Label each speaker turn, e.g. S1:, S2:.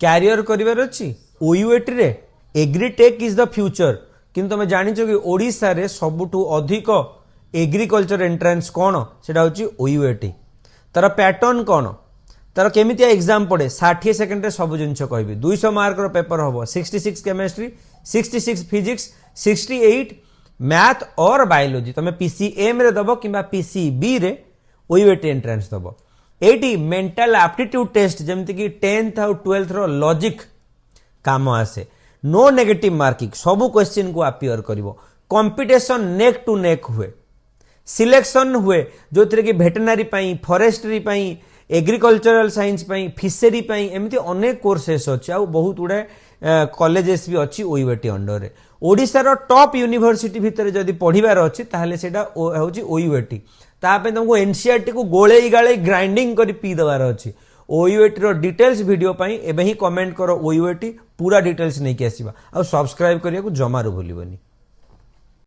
S1: Career करिवार अछि OUAT रे agritech is the future किंतु तुम जानिछ कि ओडिसा रे सबुठु अधिक एग्रीकल्चर एंट्रेंस कौन सेटा होची ओयूएटी तार पैटर्न कौन तार केमितिया एग्जाम पड़े 60 सेकंड रे सब जिनछ कहबी 200 मार्क रो पेपर हबो 66 केमिस्ट्री 66 फिजिक्स 68 मैथ और बायोलॉजी तुम पीसीएम रे दबो किंबा पीसीबी रे ओयूएटी एंट्रेंस दबो एटी मेंटल एप्टीट्यूड टेस्ट जेमति कि 10th और 12th रो लॉजिक काम आसे नो नेगेटिव मार्किंग सबु क्वेश्चन को अपियर करिवो कंपटीशन नेक टू नेक हुए सिलेक्शन हुए जो थरे कि वेटरनरी पई फॉरेस्ट्री पई एग्रीकल्चरल साइंस पई फिशरी पई एमती अनेक कोर्सेस अछि आ बहुत गुडे कॉलेजेस भी अछि ओयूएटी अंडर रे ओडिसा रो टॉप यूनिवर्सिटी भितर जदी पढिबार अछि ताहले सेटा होछि ओयूएटी ता पे तुमको एनसीईआरटी को गोळेई गाळे ग्राइंडिंग करी पी दबार अछि ओयूएटी रो डिटेल्स वीडियो पई एबे ही कमेंट करो ओयूएटी पूरा डिटेल्स नै के आसीबा आ सब्सक्राइब करिया को जमारो भूलिबनी।